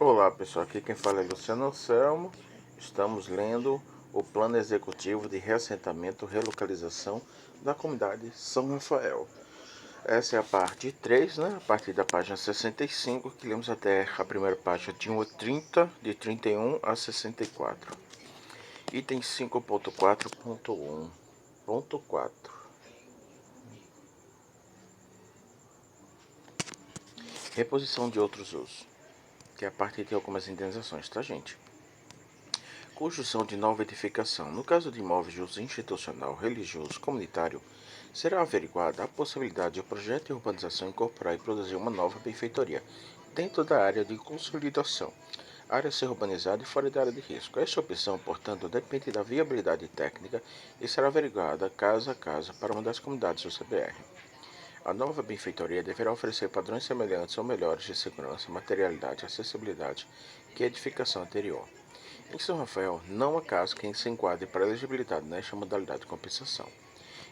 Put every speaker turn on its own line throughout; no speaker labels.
Olá pessoal, aqui quem fala é Luciano Anselmo. Estamos lendo o Plano Executivo de Reassentamento e Relocalização da Comunidade São Rafael. Essa é a parte 3, né? A partir da página 65, que lemos até a primeira página de 1 a 30, de 31 a 64. Item 5.4.1.4. Reposição de outros usos, que é a partir de algumas indenizações, tá, gente? Construção de nova edificação. No caso de imóveis de uso institucional, religioso, comunitário, será averiguada a possibilidade de o projeto de urbanização incorporar e produzir uma nova benfeitoria dentro da área de consolidação, área a ser urbanizada e fora da área de risco. Esta opção, portanto, depende da viabilidade técnica e será averiguada caso a caso para uma das comunidades do CBR. A nova benfeitoria deverá oferecer padrões semelhantes ou melhores de segurança, materialidade e acessibilidade que a edificação anterior. Em São Rafael, não há caso quem se enquadre para elegibilidade nesta modalidade de compensação.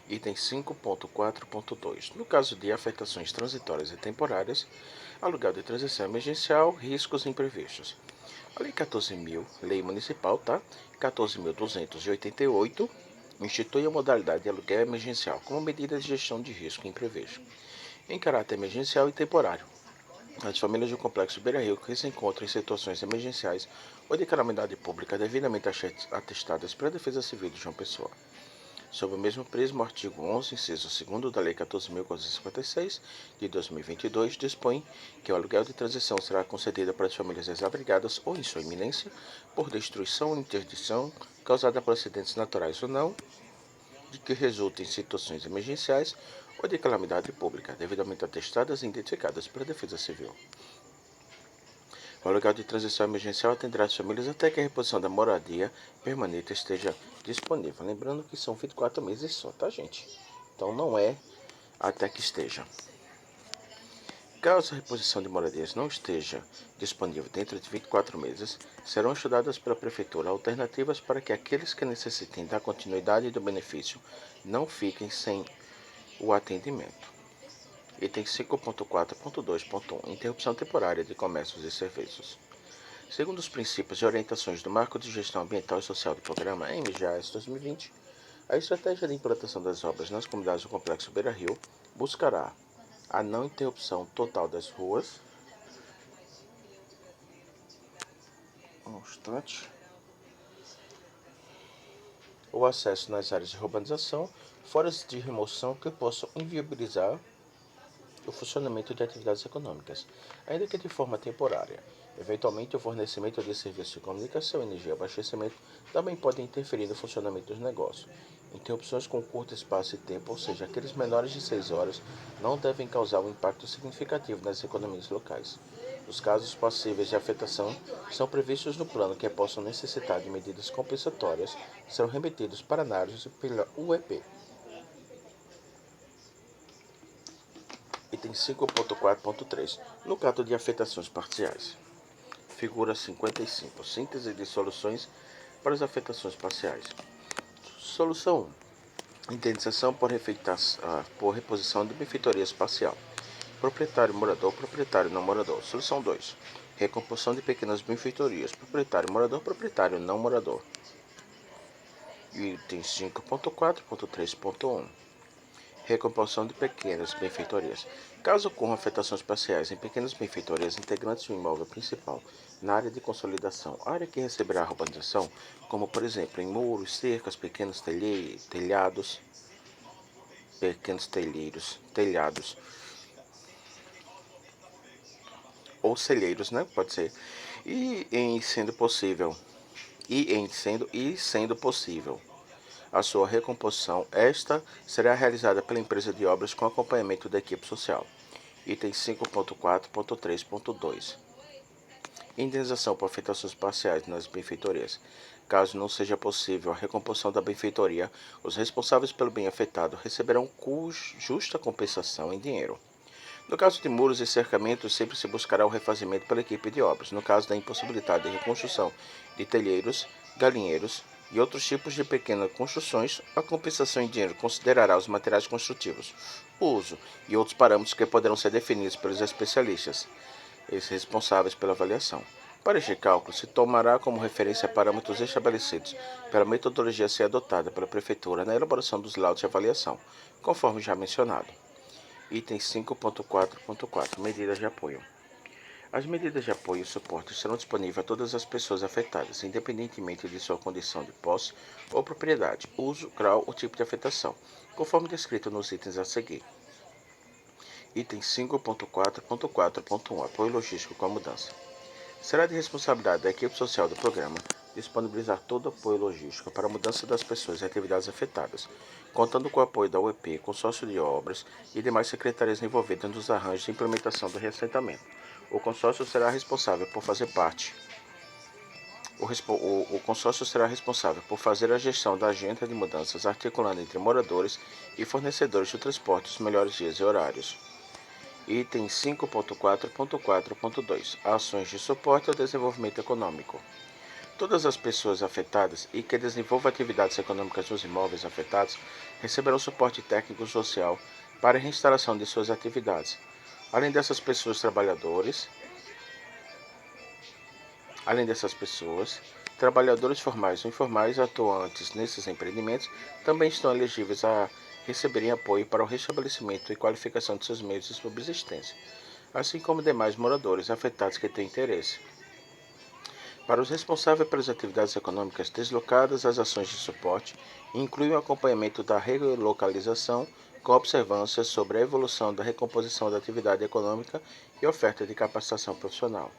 Item 5.4.2. No caso de afetações transitórias e temporárias, aluguel de transição emergencial, riscos imprevistos. A Lei 14.000, Lei Municipal, tá? 14.288, institui a modalidade de aluguel emergencial como medida de gestão de risco imprevisto, em caráter emergencial e temporário. As famílias do Complexo Beira Rio que se encontram em situações emergenciais ou de calamidade pública devidamente atestadas pela Defesa Civil de João Pessoa. Sob o mesmo prisma, o artigo 11, inciso 2º da Lei 14.456, de 2022, dispõe que o aluguel de transição será concedido para as famílias desabrigadas ou em sua iminência por destruição ou interdição causada por acidentes naturais ou não, de que resultem situações emergenciais ou de calamidade pública, devidamente atestadas e identificadas pela Defesa Civil. O aluguel de transição emergencial atenderá as famílias até que a reposição da moradia permanente esteja disponível. Lembrando que são 24 meses só, tá, gente? Então não é até que esteja. Caso a reposição de moradias não esteja disponível dentro de 24 meses, serão estudadas pela Prefeitura alternativas para que aqueles que necessitem da continuidade do benefício não fiquem sem o atendimento. Item 5.4.2.1. Interrupção temporária de comércios e serviços. Segundo os princípios e orientações do Marco de Gestão Ambiental e Social do Programa MGAS 2020, a estratégia de implantação das obras nas comunidades do Complexo Beira Rio buscará a não interrupção total das ruas, o acesso nas áreas de urbanização, fora de remoção que possam inviabilizar o funcionamento de atividades econômicas, ainda que de forma temporária. Eventualmente, o fornecimento de serviços de comunicação, energia e abastecimento também podem interferir no funcionamento dos negócios. Interrupções com curto espaço e tempo, ou seja, aqueles menores de 6 horas, não devem causar um impacto significativo nas economias locais. Os casos passíveis de afetação são previstos no plano que possam necessitar de medidas compensatórias, serão remetidos para análise pela UEP. Item 5.4.3. No caso de afetações parciais. Figura 55. Síntese de soluções para as afetações parciais. Solução 1. Indenização por reposição de benfeitorias parcial. Proprietário morador, proprietário não morador. Solução 2. Recomposição de pequenas benfeitorias. Proprietário morador, proprietário não morador. Item 5.4.3.1. Recomposição de pequenas benfeitorias. Caso ocorram afetações parciais em pequenas benfeitorias integrantes do imóvel principal na área de consolidação, área que receberá a urbanização, como por exemplo em muros, cercas, pequenos telhados, ou celheiros, né? Pode ser. Sendo possível, a sua recomposição, esta será realizada pela empresa de obras com acompanhamento da equipe social. Item 5.4.3.2. Indenização por afetações parciais nas benfeitorias. Caso não seja possível a recomposição da benfeitoria, os responsáveis pelo bem afetado receberão justa compensação em dinheiro. No caso de muros e cercamentos, sempre se buscará o refazimento pela equipe de obras. No caso da impossibilidade de reconstrução de telheiros, galinheiros e outros tipos de pequenas construções, a compensação em dinheiro considerará os materiais construtivos, o uso e outros parâmetros que poderão ser definidos pelos especialistas, esses responsáveis pela avaliação. Para este cálculo, se tomará como referência parâmetros estabelecidos pela metodologia a ser adotada pela Prefeitura na elaboração dos laudos de avaliação, conforme já mencionado. Item 5.4.4 Medidas de apoio. As medidas de apoio e suporte serão disponíveis a todas as pessoas afetadas, independentemente de sua condição de posse ou propriedade, uso, grau ou tipo de afetação, conforme descrito nos itens a seguir. Item 5.4.4.1 Apoio logístico com a mudança. Será de responsabilidade da equipe social do programa disponibilizar todo o apoio logístico para a mudança das pessoas e atividades afetadas, contando com o apoio da UEP, consórcio de obras e demais secretarias envolvidas nos arranjos de implementação do reassentamento. O consórcio será responsável por fazer parte. O consórcio será responsável por fazer a gestão da agenda de mudanças, articulando entre moradores e fornecedores de transporte os melhores dias e horários. Item 5.4.4.2 Ações de suporte ao desenvolvimento econômico. Todas as pessoas afetadas e que desenvolvam atividades econômicas nos imóveis afetados receberão suporte técnico social para a reinstalação de suas atividades. Além dessas pessoas, trabalhadores formais ou informais atuantes nesses empreendimentos também estão elegíveis a receberem apoio para o restabelecimento e qualificação de seus meios de subsistência, assim como demais moradores afetados que têm interesse. Para os responsáveis pelas atividades econômicas deslocadas, as ações de suporte incluem o acompanhamento da relocalização com observâncias sobre a evolução da recomposição da atividade econômica e oferta de capacitação profissional.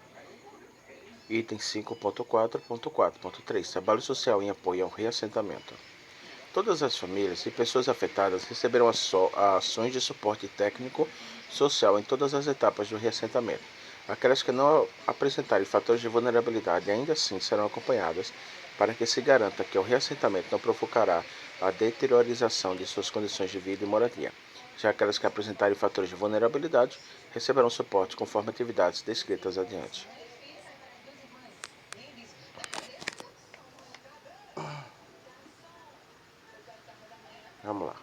Item 5.4.4.3 Trabalho social em apoio ao reassentamento. Todas as famílias e pessoas afetadas receberão ações de suporte técnico social em todas as etapas do reassentamento. Aquelas que não apresentarem fatores de vulnerabilidade ainda assim serão acompanhadas para que se garanta que o reassentamento não provocará a deteriorização de suas condições de vida e moradia. Já aquelas que apresentarem fatores de vulnerabilidade receberão suporte conforme atividades descritas adiante. Vamos lá.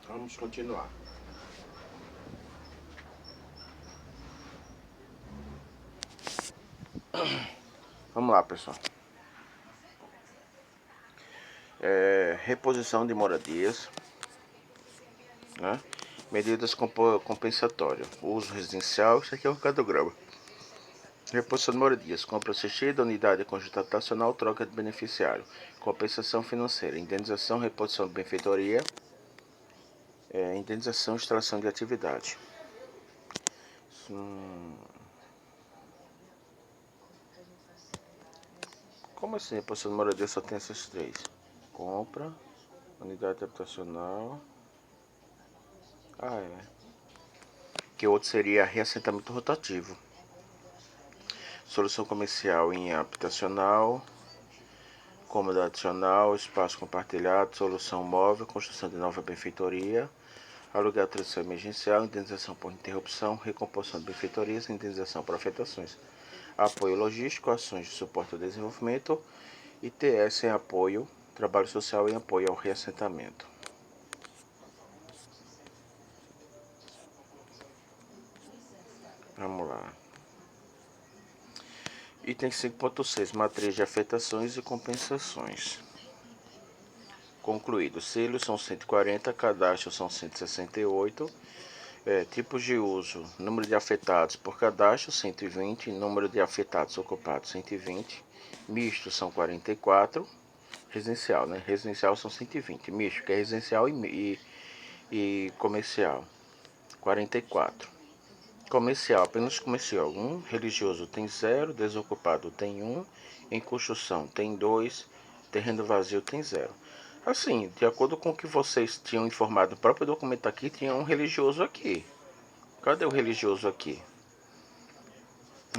Vamos continuar. Vamos lá, pessoal. Reposição de moradias, né? Medidas compensatórias, uso residencial, isso aqui é o cadograma. Reposição de moradias, compra assistida, unidade conjuntacional, troca de beneficiário, compensação financeira, indenização, reposição de benfeitoria, indenização, instalação de atividade. Como assim, reposição de moradia só tem essas três? Compra, unidade habitacional. Que outro seria reassentamento rotativo. Solução comercial em habitacional, cômodo adicional, espaço compartilhado, solução móvel, construção de nova benfeitoria, aluguel transição emergencial, indenização por interrupção, recomposição de benfeitorias, indenização por afetações, apoio logístico, ações de suporte ao desenvolvimento, ITS em apoio, trabalho social em apoio ao reassentamento. Vamos lá. Item 5.6 Matriz de afetações e compensações. Concluído. Selos são 140, cadastros são 168. Tipos de uso: número de afetados por cadastro 120, número de afetados ocupados 120, misto são 44, residencial, né? Residencial são 120, misto que é residencial e comercial 44. Comercial, apenas comercial 1, religioso tem 0, desocupado tem 1, em construção tem 2, terreno vazio tem 0. Assim, de acordo com o que vocês tinham informado no próprio documento aqui, tinha um religioso aqui. Cadê o religioso aqui?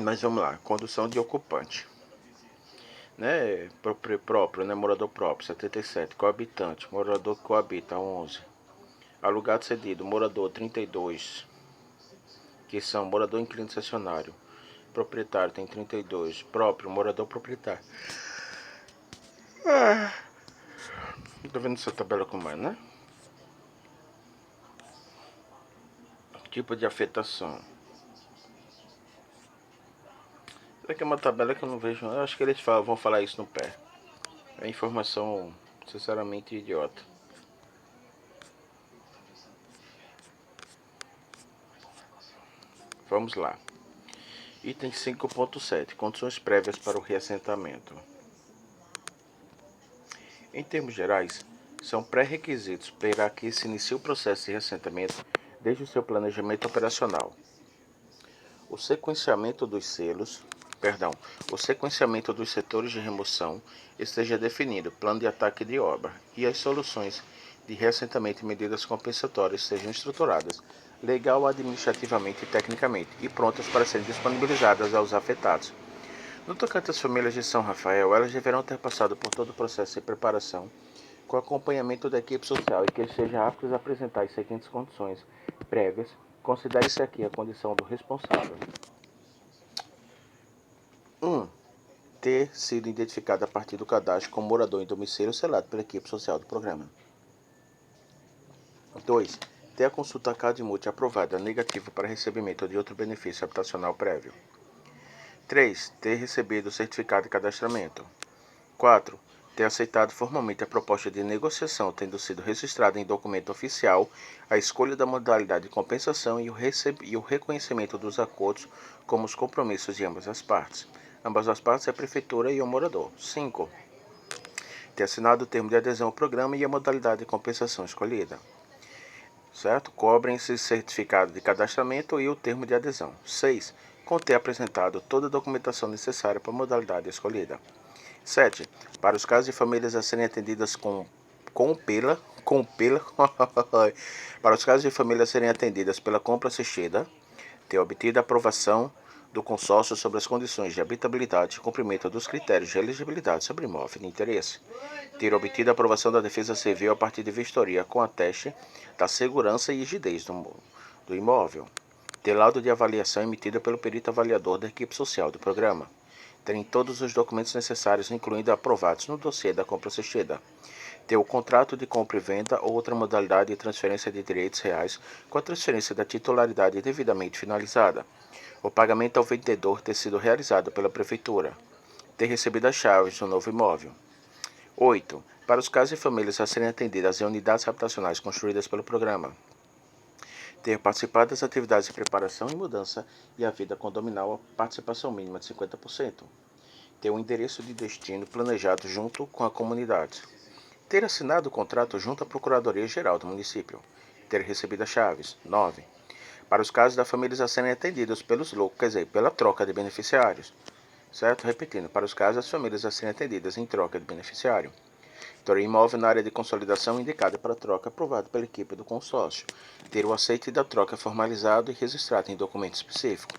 Mas vamos lá, condução de ocupante. Né? Próprio, né? Morador próprio, 77. Coabitante, morador que coabita, 11. Alugado cedido, morador, 32. Que são morador inquilino cessionário. Proprietário tem 32. Próprio, morador proprietário. Tô vendo essa tabela como é, né? Tipo de afetação. Isso aqui é uma tabela que eu não vejo. Eu acho que eles vão falar isso no pé. É informação, sinceramente, idiota. Vamos lá. Item 5.7. Condições prévias para o reassentamento. Em termos gerais, são pré-requisitos para que se inicie o processo de reassentamento desde o seu planejamento operacional. O sequenciamento dos setores de remoção esteja definido, plano de ataque de obra, e as soluções de reassentamento e medidas compensatórias sejam estruturadas, legal, administrativamente e tecnicamente, e prontas para serem disponibilizadas aos afetados. No tocante às famílias de São Rafael, elas deverão ter passado por todo o processo de preparação, com acompanhamento da equipe social e que estejam aptos a apresentar as seguintes condições prévias. Considere-se aqui a condição do responsável. 1. Ter sido identificado a partir do cadastro como morador em domicílio selado pela equipe social do programa. 2. Ter a consulta CAD-MUT aprovada negativa para recebimento de outro benefício habitacional prévio. 3. Ter recebido o certificado de cadastramento. 4. Ter aceitado formalmente a proposta de negociação, tendo sido registrada em documento oficial a escolha da modalidade de compensação e o reconhecimento dos acordos como os compromissos de ambas as partes. Ambas as partes é a prefeitura e o morador. 5. Ter assinado o termo de adesão ao programa e a modalidade de compensação escolhida. Certo? Cobrem-se certificado de cadastramento e o termo de adesão. 6. Conter apresentado toda a documentação necessária para a modalidade escolhida. 7. Para os casos de famílias a serem atendidas para os casos de famílias a serem atendidas pela compra assistida, ter obtido a aprovação do consórcio sobre as condições de habitabilidade e cumprimento dos critérios de elegibilidade sobre imóvel de interesse, ter obtido a aprovação da Defesa Civil a partir de vistoria com ateste da segurança e rigidez do imóvel, ter laudo de avaliação emitido pelo perito avaliador da equipe social do programa, terem todos os documentos necessários, incluindo aprovados no dossiê da compra assistida, ter o contrato de compra e venda ou outra modalidade de transferência de direitos reais com a transferência da titularidade devidamente finalizada, o pagamento ao vendedor ter sido realizado pela Prefeitura, ter recebido as chaves do novo imóvel. 8. Para os casos de famílias a serem atendidas em unidades habitacionais construídas pelo programa, ter participado das atividades de preparação e mudança e a vida condominal a participação mínima de 50%. Ter um endereço de destino planejado junto com a comunidade. Ter assinado o contrato junto à Procuradoria-Geral do município. Ter recebido as chaves. 9. Para os casos das famílias a serem atendidas pela troca de beneficiários. Certo? Repetindo, para os casos das famílias a serem atendidas em troca de beneficiário. Ter imóvel na área de consolidação indicada para troca aprovado pela equipe do consórcio. Ter o aceite da troca formalizado e registrado em documento específico.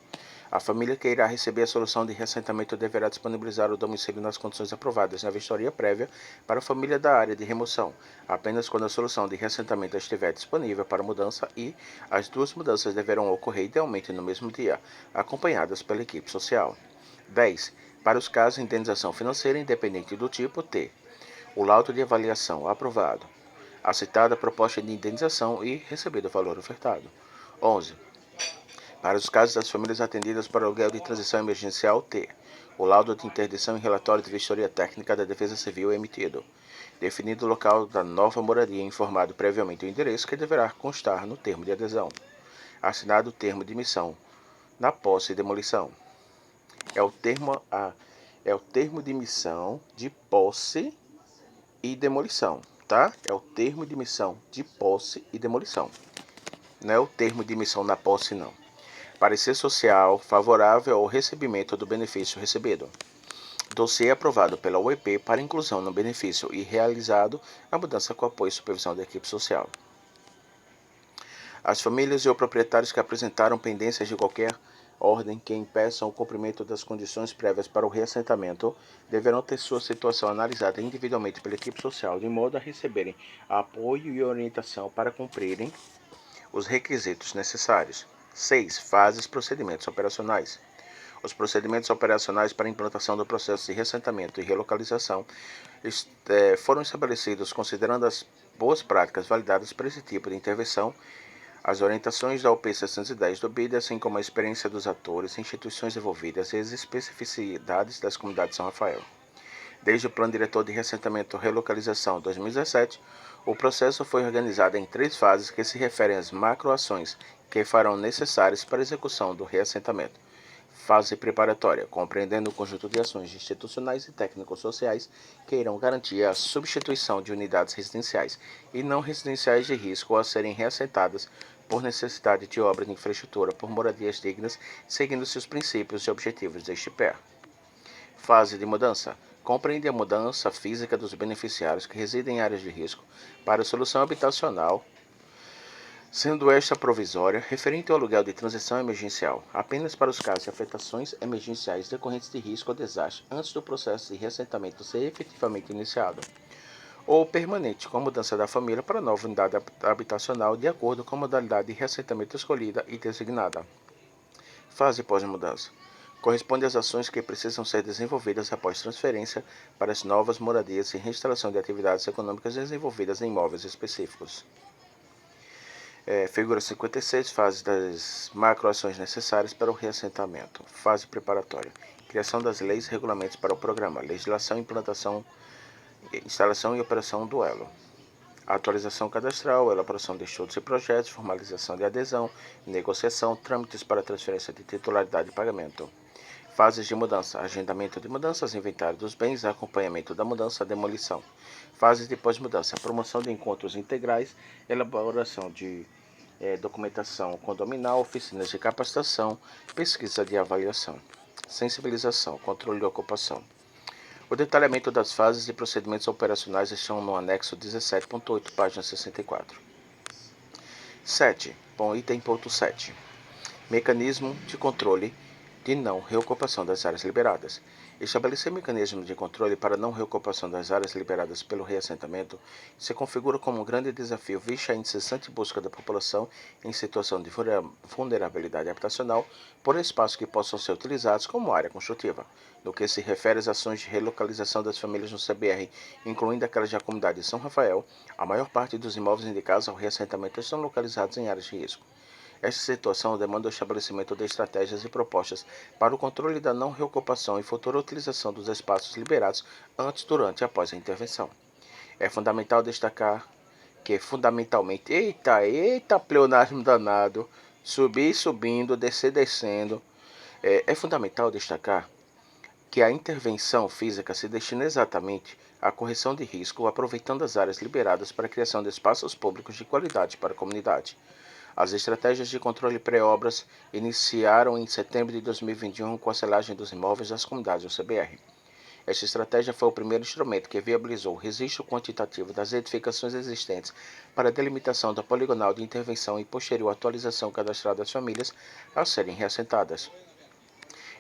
A família que irá receber a solução de reassentamento deverá disponibilizar o domicílio nas condições aprovadas na vistoria prévia para a família da área de remoção, apenas quando a solução de reassentamento estiver disponível para mudança e as duas mudanças deverão ocorrer idealmente no mesmo dia, acompanhadas pela equipe social. 10. Para os casos de indenização financeira independente do tipo, ter o laudo de avaliação aprovado, aceitada a proposta de indenização e recebido o valor ofertado. 11. Para os casos das famílias atendidas para aluguel de transição emergencial, ter o laudo de interdição e relatório de vistoria técnica da Defesa Civil emitido, definido o local da nova moradia e informado previamente o endereço que deverá constar no termo de adesão, assinado o termo de missão na posse e demolição. É o termo de missão de posse e demolição, tá? É o termo de missão de posse e demolição. Não é o termo de missão na posse, não. Parecer social favorável ao recebimento do benefício recebido. Dossiê aprovado pela UEP para inclusão no benefício e realizado a mudança com apoio e supervisão da equipe social. As famílias e os proprietários que apresentaram pendências de qualquer ordem que impeçam o cumprimento das condições prévias para o reassentamento deverão ter sua situação analisada individualmente pela equipe social, de modo a receberem apoio e orientação para cumprirem os requisitos necessários. 6. Fases procedimentos operacionais. Os procedimentos operacionais para a implantação do processo de reassentamento e relocalização foram estabelecidos considerando as boas práticas validadas para esse tipo de intervenção, as orientações da OP 610 do BID, assim como a experiência dos atores, instituições envolvidas e as especificidades das comunidades de São Rafael. Desde o Plano Diretor de Reassentamento e Relocalização 2017, o processo foi organizado em 3 fases que se referem às macroações que farão necessárias para a execução do reassentamento. Fase preparatória, compreendendo o conjunto de ações institucionais e técnico-sociais que irão garantir a substituição de unidades residenciais e não residenciais de risco a serem reassentadas por necessidade de obra de infraestrutura por moradias dignas, seguindo-se os princípios e objetivos deste PER. Fase de mudança. Compreende a mudança física dos beneficiários que residem em áreas de risco para a solução habitacional, sendo esta provisória, referente ao aluguel de transição emergencial, apenas para os casos de afetações emergenciais decorrentes de risco ou desastre antes do processo de reassentamento ser efetivamente iniciado, ou permanente, com a mudança da família para nova unidade habitacional de acordo com a modalidade de reassentamento escolhida e designada. Fase pós-mudança. Corresponde às ações que precisam ser desenvolvidas após transferência para as novas moradias e reinstalação de atividades econômicas desenvolvidas em imóveis específicos. Figura 56, fase das macroações necessárias para o reassentamento. Fase preparatória. Criação das leis e regulamentos para o programa. Legislação, implantação, instalação e operação do elo. Atualização cadastral, elaboração de estudos e projetos, formalização de adesão, negociação, trâmites para transferência de titularidade e pagamento. Fases de mudança, agendamento de mudanças, inventário dos bens, acompanhamento da mudança, demolição. Fases de pós-mudança, promoção de encontros integrais, elaboração de documentação condominal, oficinas de capacitação, pesquisa de avaliação. Sensibilização, controle de ocupação. O detalhamento das fases e procedimentos operacionais estão no anexo 17.8, página 64. 7. Item ponto 7. Mecanismo de controle de não reocupação das áreas liberadas. Estabelecer mecanismos de controle para não reocupação das áreas liberadas pelo reassentamento se configura como um grande desafio, vista a incessante busca da população em situação de vulnerabilidade habitacional por espaços que possam ser utilizados como área construtiva. No que se refere às ações de relocalização das famílias no CBR, incluindo aquelas da comunidade de São Rafael, a maior parte dos imóveis indicados ao reassentamento estão localizados em áreas de risco. Esta situação demanda o estabelecimento de estratégias e propostas para o controle da não reocupação e futura utilização dos espaços liberados antes, durante e após a intervenção. É fundamental destacar que, fundamentalmente, eita pleonasmo danado, subir subindo, descer descendo, é fundamental destacar que a intervenção física se destina exatamente à correção de risco, aproveitando as áreas liberadas para a criação de espaços públicos de qualidade para a comunidade. As estratégias de controle pré-obras iniciaram em setembro de 2021 com a selagem dos imóveis das comunidades do CBR. Esta estratégia foi o primeiro instrumento que viabilizou o registro quantitativo das edificações existentes para a delimitação da poligonal de intervenção e posterior atualização cadastral das famílias ao serem reassentadas,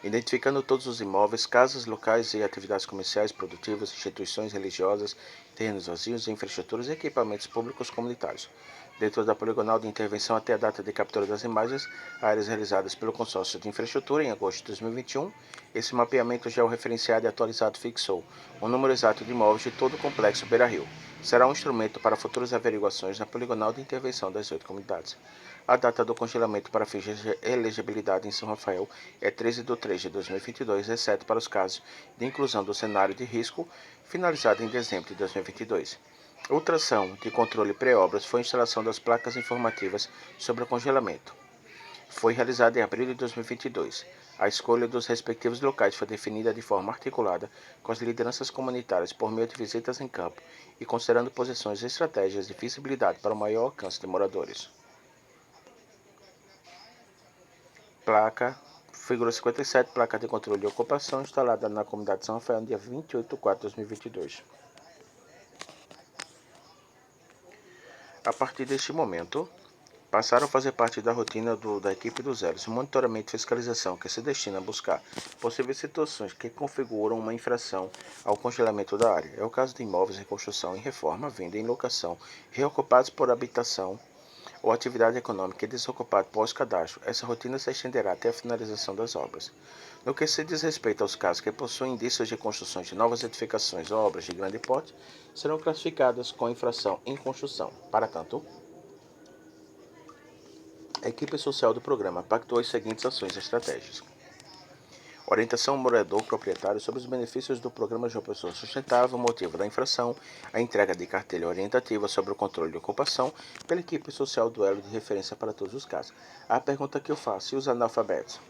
identificando todos os imóveis, casas, locais e atividades comerciais, produtivas, instituições religiosas, terrenos vazios, infraestruturas e equipamentos públicos comunitários. Dentro da poligonal de intervenção até a data de captura das imagens, áreas realizadas pelo Consórcio de Infraestrutura em agosto de 2021, esse mapeamento georreferenciado e atualizado fixou o número exato de imóveis de todo o complexo Beira-Rio. Será um instrumento para futuras averiguações na poligonal de intervenção das 8 comunidades. A data do congelamento para fins de elegibilidade em São Rafael é 13 de 3 de 2022, exceto para os casos de inclusão do cenário de risco, finalizado em dezembro de 2022. Outra ação de controle pré-obras foi a instalação das placas informativas sobre o congelamento. Foi realizada em abril de 2022. A escolha dos respectivos locais foi definida de forma articulada com as lideranças comunitárias por meio de visitas em campo e considerando posições e estratégias de visibilidade para o maior alcance de moradores. Figura 57, placa de controle de ocupação instalada na comunidade de São Rafael no dia 28 de 4 de 2022. A partir deste momento, passaram a fazer parte da rotina da equipe dos elos, monitoramento e fiscalização que se destina a buscar possíveis situações que configuram uma infração ao congelamento da área. É o caso de imóveis em construção, em reforma, venda, em locação, reocupados por habitação ou atividade econômica e desocupado pós-cadastro. Essa rotina se estenderá até a finalização das obras. No que se diz respeito aos casos que possuem indícios de construções de novas edificações ou obras de grande porte, serão classificadas com infração em construção. Para tanto, a equipe social do programa pactuou as seguintes ações e estratégias: orientação ao morador proprietário sobre os benefícios do programa de uma pessoa sustentável, o motivo da infração, a entrega de cartilha orientativa sobre o controle de ocupação pela equipe social do elo de referência para todos os casos. A pergunta que eu faço: e os analfabetos?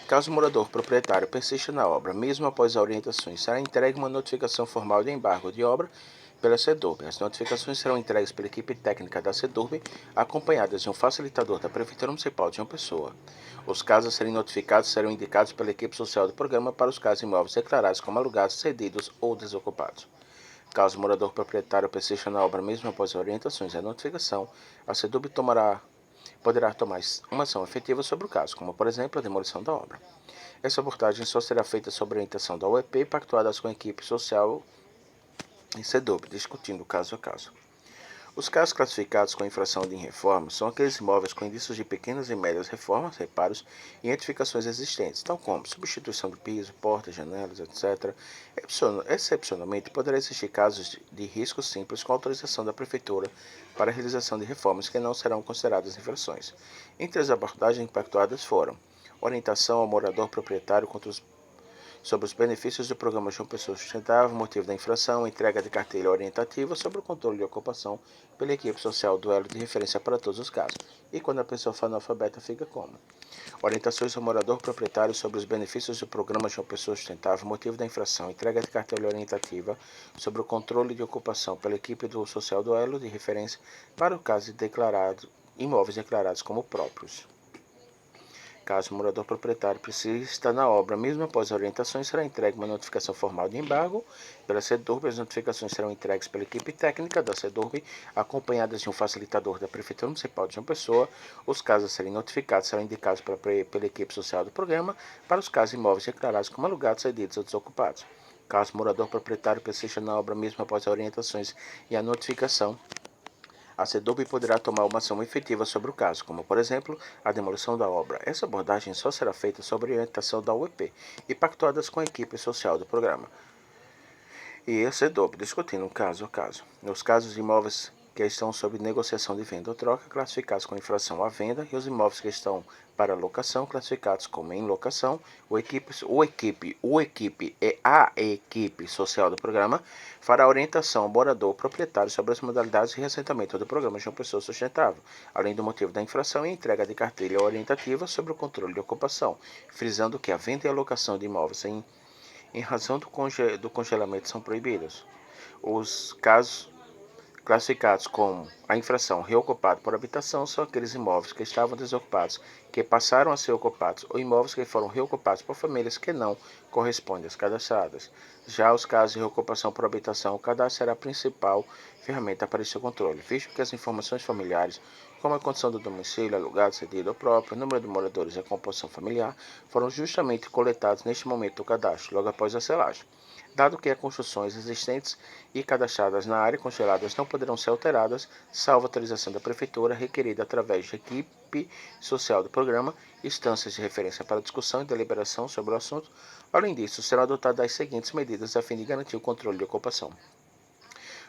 Caso o morador proprietário persista na obra, mesmo após as orientações, será entregue uma notificação formal de embargo de obra pela SEDURB. As notificações serão entregues pela equipe técnica da SEDURB, acompanhadas de um facilitador da Prefeitura Municipal de uma pessoa. Os casos a serem notificados serão indicados pela equipe social do programa para os casos de imóveis declarados como alugados, cedidos ou desocupados. Caso o morador proprietário persista na obra mesmo após as orientações e a notificação, a SEDURB poderá tomar uma ação efetiva sobre o caso, como, por exemplo, a demolição da obra. Essa abordagem só será feita sob orientação da UEP, pactuadas com a equipe social e SEDURB, discutindo caso a caso. Os casos classificados com infração de reforma são aqueles imóveis com indícios de pequenas e médias reformas, reparos e edificações existentes, tal como substituição do piso, portas, janelas, etc. Excepcionalmente, poderá existir casos de risco simples com autorização da Prefeitura para a realização de reformas que não serão consideradas infrações. Entre as abordagens pactuadas foram orientação ao morador proprietário sobre os benefícios do programa de uma pessoa sustentável, motivo da infração, entrega de cartilha orientativa sobre o controle de ocupação pela equipe social do elo de referência para todos os casos. E quando a pessoa for analfabeta, fica como? Orientações ao morador proprietário sobre os benefícios do programa de uma pessoa sustentável, motivo da infração, entrega de cartilha orientativa sobre o controle de ocupação pela equipe do social do elo de referência para o caso de imóveis declarados como próprios. Caso o morador proprietário precise estar na obra, mesmo após as orientações, será entregue uma notificação formal de embargo pela SEDURB. As notificações serão entregues pela equipe técnica da SEDURB, acompanhadas de um facilitador da Prefeitura Municipal de João Pessoa. Os casos a serem notificados serão indicados pela equipe social do programa para os casos de imóveis declarados como alugados, cedidos ou desocupados. Caso o morador proprietário persista na obra, mesmo após as orientações e a notificação, a SEDURB poderá tomar uma ação efetiva sobre o caso, como, por exemplo, a demolição da obra. Essa abordagem só será feita sob orientação da UEP e pactuadas com a equipe social do programa e a SEDURB, discutindo caso a caso. Nos casos de imóveis que estão sob negociação de venda ou troca, classificados com infração à venda, e os imóveis que estão para locação, classificados como em locação, a equipe social do programa fará orientação ao morador proprietário sobre as modalidades de reassentamento do programa de uma pessoa sustentável, além do motivo da infração e entrega de cartilha orientativa sobre o controle de ocupação, frisando que a venda e a locação de imóveis em razão do congelamento são proibidos. Os casos classificados como a infração reocupado por habitação são aqueles imóveis que estavam desocupados, que passaram a ser ocupados, ou imóveis que foram reocupados por famílias que não correspondem às cadastradas. Já os casos de reocupação por habitação, o cadastro será a principal ferramenta para esse controle, visto que as informações familiares, como a condição do domicílio, alugado, cedido ou próprio, o número de moradores e a composição familiar, foram justamente coletados neste momento do cadastro, logo após a selagem. Dado que as construções existentes e cadastradas na área congeladas não poderão ser alteradas, salvo autorização da Prefeitura, requerida através da equipe social do programa, instâncias de referência para discussão e deliberação sobre o assunto. Além disso, serão adotadas as seguintes medidas a fim de garantir o controle de ocupação: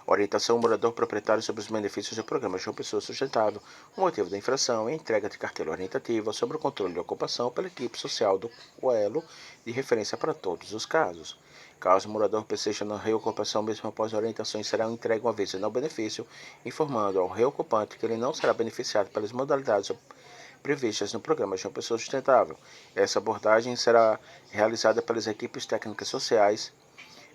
orientação ao morador proprietário sobre os benefícios do programa de uma pessoa sustentável, o motivo da infração e a entrega de cartilha orientativa sobre o controle de ocupação pela equipe social do elo de referência para todos os casos. Caso o morador persista na reocupação mesmo após orientações, será entregue um aviso de não benefício, informando ao reocupante que ele não será beneficiado pelas modalidades previstas no programa de uma pessoa sustentável. Essa abordagem será realizada pelas equipes técnicas sociais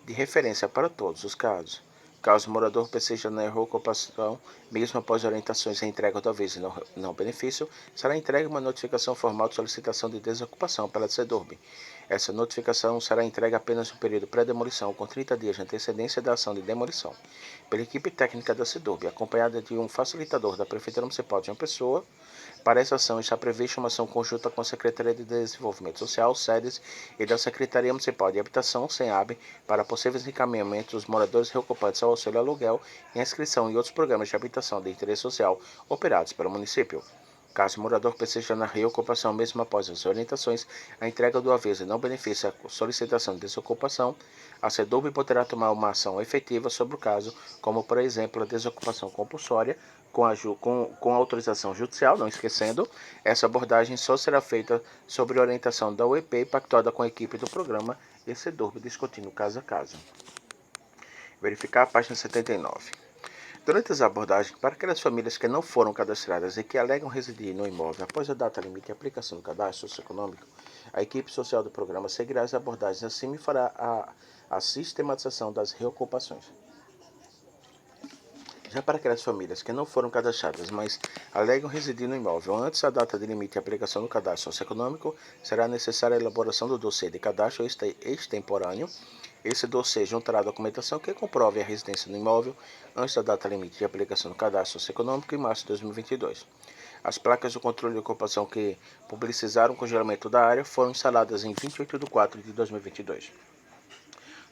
de referência para todos os casos. Caso o morador persista na reocupação, mesmo após orientações e entrega do aviso e não benefício, será entregue uma notificação formal de solicitação de desocupação pela SEDURB. Essa notificação será entregue apenas no período pré-demolição, com 30 dias de antecedência da ação de demolição, pela equipe técnica da SEDURB, acompanhada de um facilitador da Prefeitura Municipal de João Pessoa. Para essa ação está prevista uma ação conjunta com a Secretaria de Desenvolvimento Social, SEDES, e da Secretaria Municipal de Habitação, SENHAB, para possíveis encaminhamentos dos moradores reocupantes ao auxílio aluguel e inscrição em outros programas de habitação de interesse social operados pelo município. Caso o morador persista na reocupação mesmo após as orientações, a entrega do aviso não beneficia a solicitação de desocupação, a SEDURB poderá tomar uma ação efetiva sobre o caso, como, por exemplo, a desocupação compulsória, com autorização judicial, não esquecendo, essa abordagem só será feita sobre orientação da UEP pactuada com a equipe do programa e SEDURB discutindo caso a caso. Verificar a página 79. Durante as abordagens, para aquelas famílias que não foram cadastradas e que alegam residir no imóvel após a data limite de aplicação do cadastro socioeconômico, a equipe social do programa seguirá as abordagens acima e fará a sistematização das reocupações. Já para aquelas famílias que não foram cadastradas, mas alegam residir no imóvel antes da data de limite de aplicação do cadastro socioeconômico, será necessária a elaboração do dossiê de cadastro extemporâneo. Esse dossiê juntará a documentação que comprove a residência no imóvel antes da data limite de aplicação do cadastro socioeconômico em março de 2022. As placas do controle de ocupação que publicizaram o congelamento da área foram instaladas em 28 de 4 de 2022.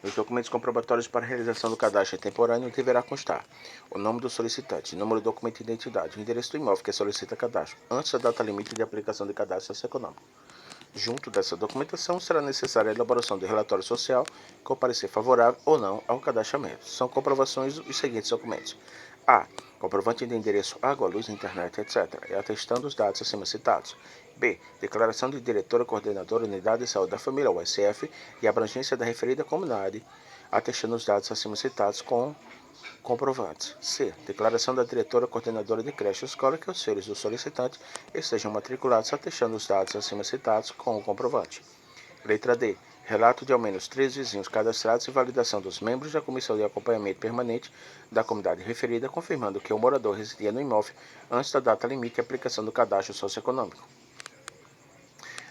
Nos documentos comprobatórios para a realização do cadastro temporâneo deverá constar o nome do solicitante, número do documento de identidade, o endereço do imóvel que solicita cadastro, antes da data limite de aplicação de cadastro socioeconômico. Junto dessa documentação, será necessária a elaboração de relatório social com parecer favorável ou não ao cadastramento. São comprovações os seguintes documentos: A. Comprovante de endereço, água, luz, internet, etc., e atestando os dados acima citados. B. Declaração de diretora coordenadora Unidade de Saúde da Família, USF, e abrangência da referida comunidade, atestando os dados acima citados com comprovantes. C. Declaração da diretora coordenadora de creche ou escola que os filhos do solicitante estejam matriculados atestando os dados acima citados com o comprovante. Letra D. Relato de ao menos 3 vizinhos cadastrados e validação dos membros da comissão de acompanhamento permanente da comunidade referida, confirmando que o morador residia no imóvel antes da data limite de aplicação do cadastro socioeconômico.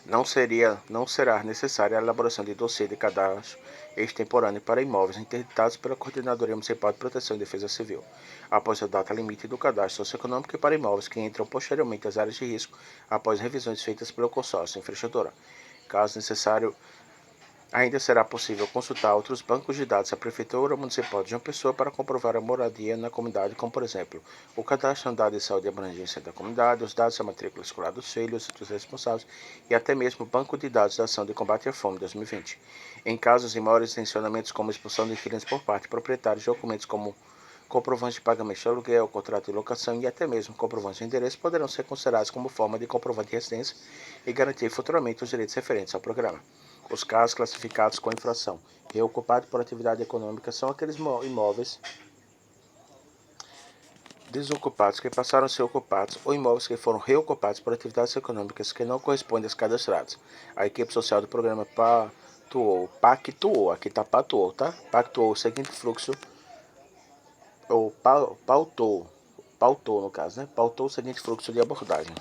Não será necessária a elaboração de dossiê de cadastro extemporâneo para imóveis interditados pela Coordenadoria Municipal de Proteção e Defesa Civil, após a data limite do cadastro socioeconômico e para imóveis que entram posteriormente às áreas de risco, após revisões feitas pelo consórcio infraestrutura. Caso necessário, ainda será possível consultar outros bancos de dados da Prefeitura Municipal de João Pessoa para comprovar a moradia na comunidade, como, por exemplo, o cadastro andado de saúde e abrangência da comunidade, os dados da matrícula escolar dos filhos dos responsáveis e até mesmo o banco de dados da Ação de Combate à Fome 2020. Em casos de maiores tensionamentos, como expulsão de inquilinos por parte de proprietários, documentos como comprovantes de pagamento de aluguel, contrato de locação e até mesmo comprovantes de endereço poderão ser considerados como forma de comprovante de residência e garantir futuramente os direitos referentes ao programa. Os casos classificados com infração reocupado por atividade econômica são aqueles imóveis desocupados que passaram a ser ocupados ou imóveis que foram reocupados por atividades econômicas que não correspondem às cadastradas. A equipe social do programa pactuou, aqui está pactuou, tá? Pactuou o seguinte fluxo, ou pautou no caso, né? Pautou o seguinte fluxo de abordagem.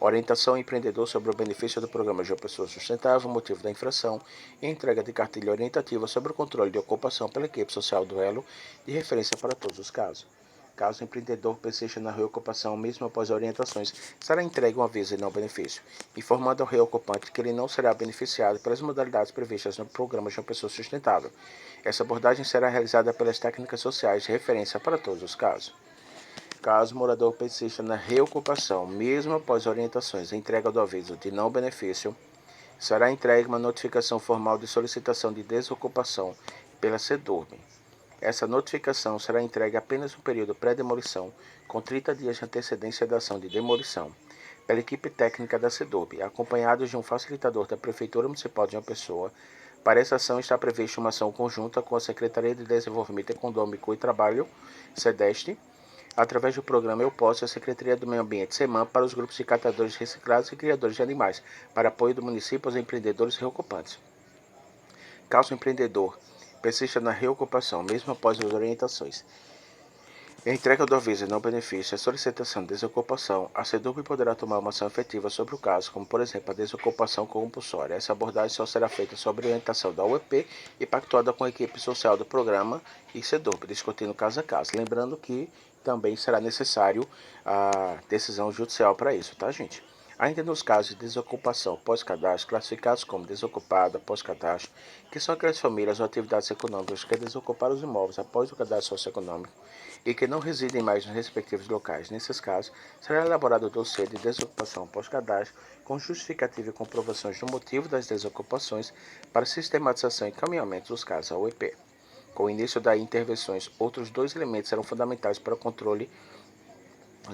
Orientação ao empreendedor sobre o benefício do programa de uma pessoa sustentável, motivo da infração e entrega de cartilha orientativa sobre o controle de ocupação pela equipe social do elo de referência para todos os casos. Caso o empreendedor persista na reocupação, mesmo após orientações, será entregue um aviso de não benefício, informando ao reocupante que ele não será beneficiado pelas modalidades previstas no programa de uma pessoa sustentável. Essa abordagem será realizada pelas técnicas sociais de referência para todos os casos. Caso o morador persista na reocupação, mesmo após orientações e entrega do aviso de não benefício, será entregue uma notificação formal de solicitação de desocupação pela SEDURB. Essa notificação será entregue apenas no período pré-demolição, com 30 dias de antecedência da ação de demolição, pela equipe técnica da SEDURB, acompanhados de um facilitador da Prefeitura Municipal de João Pessoa. Para essa ação está prevista uma ação conjunta com a Secretaria de Desenvolvimento Econômico e Trabalho, SEDEST, através do programa Eu Posso e a Secretaria do Meio Ambiente, SEMAN, para os grupos de catadores reciclados e criadores de animais, para apoio do município aos empreendedores reocupantes. Caso o empreendedor persista na reocupação, mesmo após as orientações. Em entrega do aviso e não benefício, a solicitação de desocupação, a SEDUP poderá tomar uma ação efetiva sobre o caso, como, por exemplo, a desocupação compulsória. Essa abordagem só será feita sob orientação da UEP e pactuada com a equipe social do programa e SEDUP, discutindo caso a caso. Lembrando que também será necessário a decisão judicial para isso, tá, gente? Ainda nos casos de desocupação pós-cadastro, classificados como desocupada pós-cadastro, que são aquelas famílias ou atividades econômicas que desocuparam os imóveis após o cadastro socioeconômico e que não residem mais nos respectivos locais. Nesses casos, será elaborado o dossiê de desocupação pós-cadastro com justificativa e comprovações do motivo das desocupações para sistematização e encaminhamento dos casos ao EP. Com o início das intervenções, outros dois elementos serão fundamentais para o controle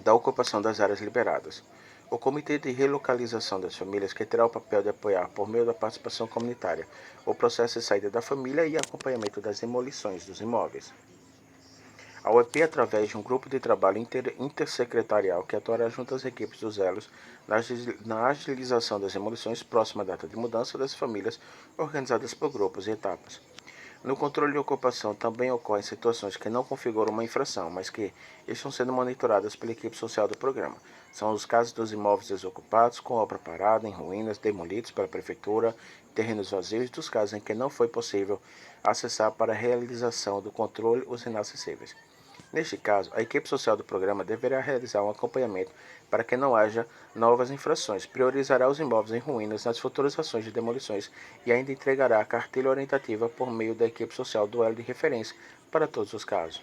da ocupação das áreas liberadas. O Comitê de Relocalização das Famílias, que terá o papel de apoiar, por meio da participação comunitária, o processo de saída da família e acompanhamento das demolições dos imóveis. A UEP, através de um grupo de trabalho intersecretarial que atuará junto às equipes dos elos na agilização das demolições próxima à data de mudança das famílias, organizadas por grupos e etapas. No controle de ocupação também ocorrem situações que não configuram uma infração, mas que estão sendo monitoradas pela equipe social do programa. São os casos dos imóveis desocupados, com obra parada, em ruínas, demolidos pela prefeitura, terrenos vazios, e dos casos em que não foi possível acessar para a realização do controle os inacessíveis. Neste caso, a equipe social do programa deverá realizar um acompanhamento para que não haja novas infrações, priorizará os imóveis em ruínas nas futuras ações de demolições e ainda entregará a cartilha orientativa por meio da equipe social do elo de referência para todos os casos.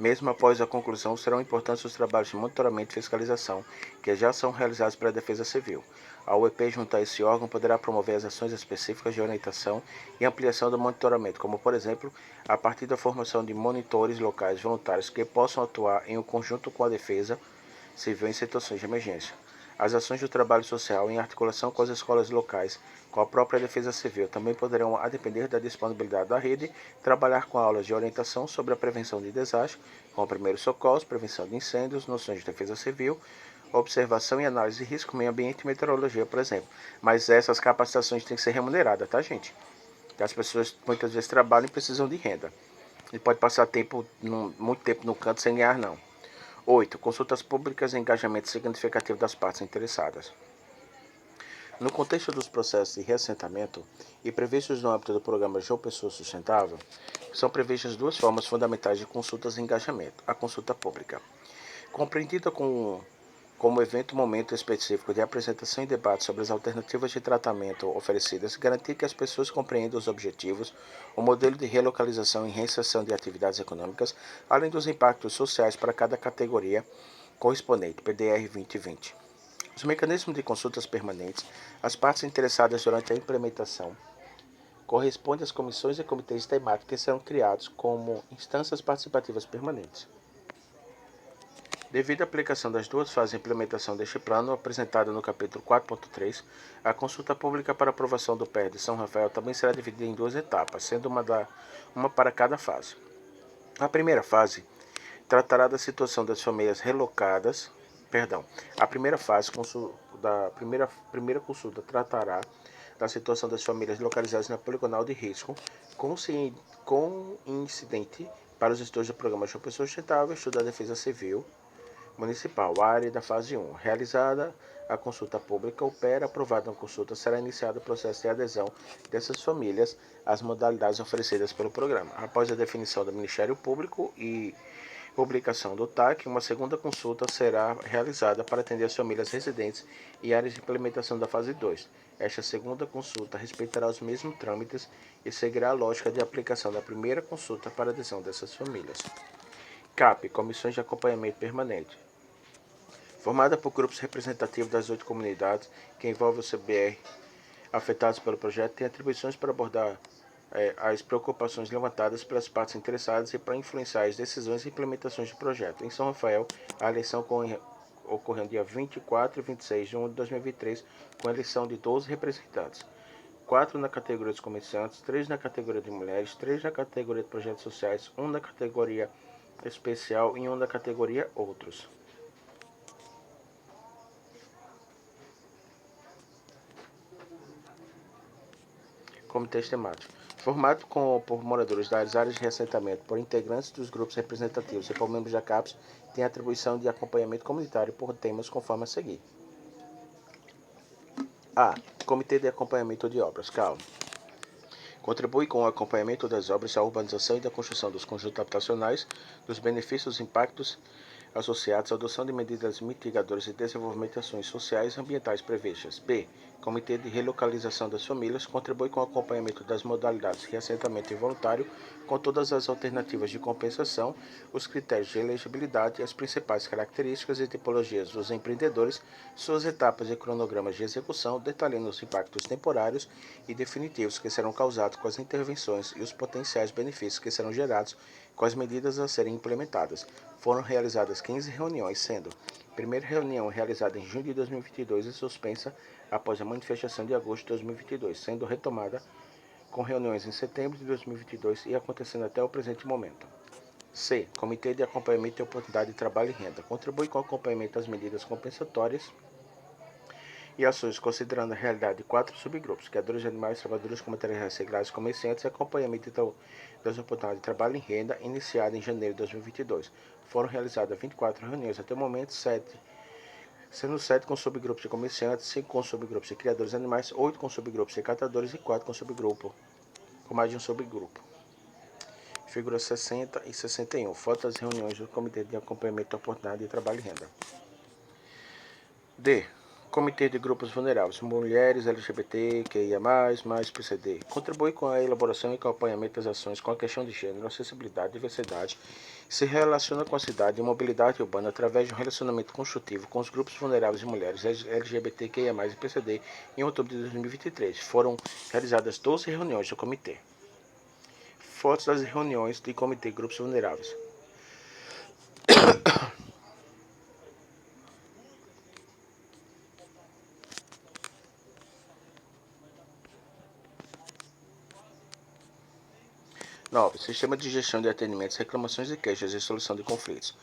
Mesmo após a conclusão, serão importantes os trabalhos de monitoramento e fiscalização que já são realizados pela Defesa Civil. A UEP, junto a esse órgão, poderá promover as ações específicas de orientação e ampliação do monitoramento, como, por exemplo, a partir da formação de monitores locais voluntários que possam atuar em conjunto com a Defesa Civil em situações de emergência. As ações do trabalho social, em articulação com as escolas locais, com a própria Defesa Civil, também poderão, a depender da disponibilidade da rede, trabalhar com aulas de orientação sobre a prevenção de desastres, com primeiros socorros, prevenção de incêndios, noções de defesa civil, observação e análise de risco, meio ambiente e meteorologia, por exemplo. Mas essas capacitações têm que ser remuneradas, tá, gente? As pessoas muitas vezes trabalham e precisam de renda. E pode passar muito tempo no canto sem ganhar, não. 8. Consultas públicas e engajamento significativo das partes interessadas. No contexto dos processos de reassentamento e previstos no âmbito do programa João Pessoa Sustentável, são previstas duas formas fundamentais de consultas e engajamento. A consulta pública, compreendida como momento específico de apresentação e debate sobre as alternativas de tratamento oferecidas, garantir que as pessoas compreendam os objetivos, o modelo de relocalização e reinserção de atividades econômicas, além dos impactos sociais para cada categoria correspondente, PDR 2020. Os mecanismos de consultas permanentes, as partes interessadas durante a implementação, correspondem às comissões e comitês temáticos que serão criados como instâncias participativas permanentes. Devido à aplicação das duas fases de implementação deste plano, apresentada no capítulo 4.3, a consulta pública para aprovação do PER de São Rafael também será dividida em duas etapas, sendo uma para cada fase. A primeira fase tratará da situação das famílias relocadas. A primeira fase da primeira consulta tratará da situação das famílias localizadas na poligonal de risco, com incidente para os estudos do programa João Pessoa Sustentável, estudo da Defesa Civil Municipal, área da fase 1. Realizada a consulta pública, o PER aprovado na consulta, será iniciado o processo de adesão dessas famílias às modalidades oferecidas pelo programa. Após a definição do Ministério Público e publicação do TAC, uma segunda consulta será realizada para atender as famílias residentes e áreas de implementação da fase 2. Esta segunda consulta respeitará os mesmos trâmites e seguirá a lógica de aplicação da primeira consulta para adesão dessas famílias. CAP, Comissões de Acompanhamento Permanente. Formada por grupos representativos das 8 comunidades que envolvem o CBR afetados pelo projeto, tem atribuições para abordar as preocupações levantadas pelas partes interessadas e para influenciar as decisões e implementações do projeto. Em São Rafael, a eleição ocorreu dia 24 e 26 de junho de 2023, com a eleição de 12 representantes. 4 na categoria dos comerciantes, 3 na categoria de mulheres, 3 na categoria de projetos sociais, 1 na categoria especial e 1 na categoria outros. Comitês temáticos. Formado por moradores das áreas de reassentamento, por integrantes dos grupos representativos e por membros da CAPES, tem atribuição de acompanhamento comunitário por temas conforme a seguir. A. Comitê de Acompanhamento de Obras, CAL. Contribui com o acompanhamento das obras, da urbanização e da construção dos conjuntos habitacionais, dos benefícios e impactos associados à adoção de medidas mitigadoras e desenvolvimento de ações sociais e ambientais previstas. B. Comitê de Relocalização das Famílias contribui com o acompanhamento das modalidades de reassentamento involuntário, com todas as alternativas de compensação, os critérios de elegibilidade, as principais características e tipologias dos empreendedores, suas etapas e cronogramas de execução, detalhando os impactos temporários e definitivos que serão causados com as intervenções e os potenciais benefícios que serão gerados com as medidas a serem implementadas. Foram realizadas 15 reuniões, sendo a primeira reunião realizada em junho de 2022 e suspensa após a manifestação de agosto de 2022, sendo retomada com reuniões em setembro de 2022 e acontecendo até o presente momento. C. Comitê de Acompanhamento de Oportunidade de Trabalho e Renda. Contribui com o acompanhamento das medidas compensatórias e ações, considerando a realidade de 4 subgrupos: criadores de animais, trabalhadores com materiais reciclados, comerciantes e acompanhamento das oportunidades de trabalho e renda, iniciada em janeiro de 2022. Foram realizadas 24 reuniões até o momento, sendo 7 com subgrupos de comerciantes, 5 com subgrupos de criadores de animais, 8 com subgrupos de catadores e 4 com mais de um subgrupo. Figuras 60 e 61. Foto das reuniões do Comitê de Acompanhamento da Oportunidade de Trabalho e Renda. D. Comitê de Grupos Vulneráveis, Mulheres, LGBT, QIA+, mais PCD. Contribui com a elaboração e acompanhamento das ações com a questão de gênero, acessibilidade, diversidade. Se relaciona com a cidade e mobilidade urbana através de um relacionamento construtivo com os grupos vulneráveis de mulheres, LGBT, QIA+, e PCD em outubro de 2023. Foram realizadas 12 reuniões do comitê. Fotos das reuniões do Comitê de Grupos Vulneráveis. Nove. Sistema de gestão de atendimentos, reclamações e queixas e solução de conflitos.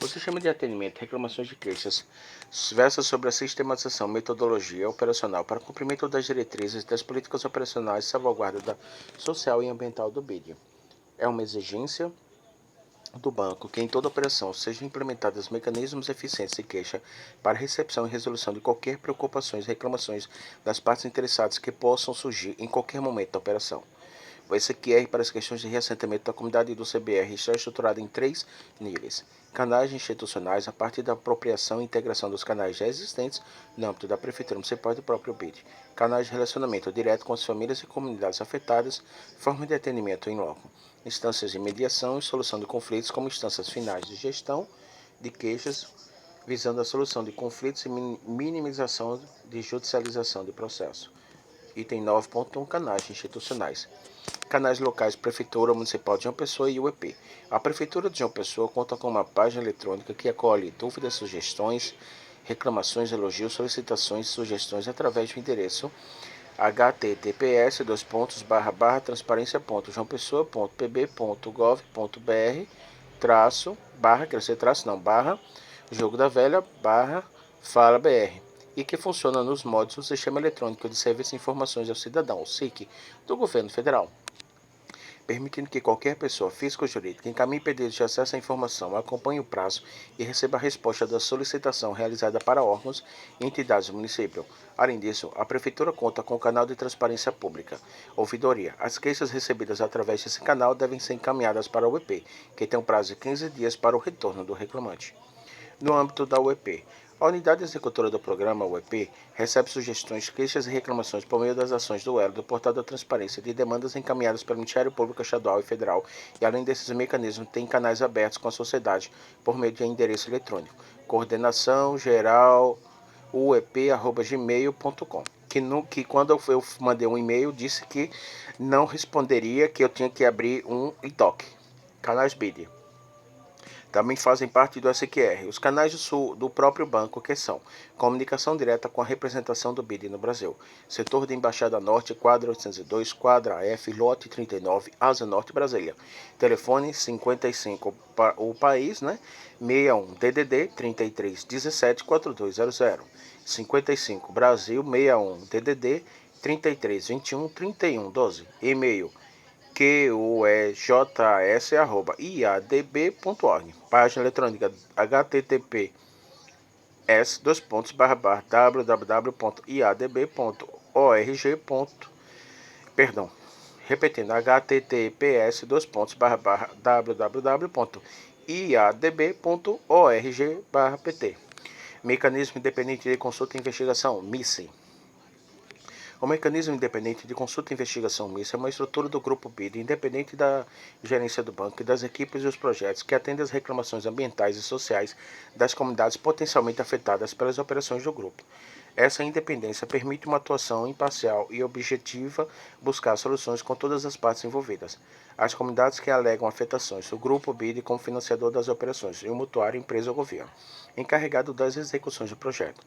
O sistema de atendimento, reclamações e queixas versa sobre a sistematização, metodologia operacional para cumprimento das diretrizes das políticas operacionais de salvaguarda social e ambiental do BID. É uma exigência do banco que em toda operação sejam implementados mecanismos eficientes de queixa para recepção e resolução de qualquer preocupações e reclamações das partes interessadas que possam surgir em qualquer momento da operação. O SQR para as questões de reassentamento da comunidade do CBR está estruturado em 3 níveis: canais institucionais, a partir da apropriação e integração dos canais já existentes no âmbito da Prefeitura Municipal e do próprio BID; canais de relacionamento direto com as famílias e comunidades afetadas, forma de atendimento em loco; instâncias de mediação e solução de conflitos como instâncias finais de gestão de queixas, visando a solução de conflitos e minimização de judicialização de processo. Item 9.1. Canais institucionais. Canais locais, Prefeitura Municipal de João Pessoa e UEP. A Prefeitura de João Pessoa conta com uma página eletrônica que acolhe dúvidas, sugestões, reclamações, elogios, solicitações e sugestões através do endereço https://transparencia.joaopessoa.pb.gov.br/jogo da velha fala br, e que funciona nos modos do Sistema Eletrônico de Serviço de Informações ao Cidadão, o SIC, do Governo Federal, permitindo que qualquer pessoa física ou jurídica encaminhe pedidos de acesso à informação, acompanhe o prazo e receba a resposta da solicitação realizada para órgãos e entidades do município. Além disso, a Prefeitura conta com o canal de transparência pública, ouvidoria. As queixas recebidas através desse canal devem ser encaminhadas para a UEP, que tem um prazo de 15 dias para o retorno do reclamante. No âmbito da UEP, a Unidade Executora do Programa UEP recebe sugestões, queixas e reclamações por meio das ações do Elo, do Portal da Transparência, de demandas encaminhadas pelo Ministério Público Estadual e Federal, e além desses mecanismos, tem canais abertos com a sociedade por meio de endereço eletrônico: coordenação geral uep@gmail.com. Que quando eu mandei um e-mail disse que não responderia, que eu tinha que abrir um ITOC. Canais BID também fazem parte do SQR os canais do próprio banco, que são: comunicação direta com a representação do BID no Brasil, setor de Embaixada Norte, quadra 802, quadra F, lote 39, Asa Norte, Brasília. Telefone 55, o país, 61 DDD 33 17 4200. 55 Brasil 61 DDD 33 21 31 12. E-mail QUEJS@iadb.org. Página eletrônica https://www.iadb.org. Perdão, repetindo, https://www.iadb.org/pt. Mecanismo Independente de Consulta e Investigação, MICE. O Mecanismo Independente de Consulta e Investigação, MICE, é uma estrutura do Grupo BID, independente da gerência do banco e das equipes e os projetos, que atende às reclamações ambientais e sociais das comunidades potencialmente afetadas pelas operações do grupo. Essa independência permite uma atuação imparcial e objetiva, buscar soluções com todas as partes envolvidas. As comunidades que alegam afetações, o Grupo BID como financiador das operações e o mutuário, empresa ou governo, encarregado das execuções do projeto.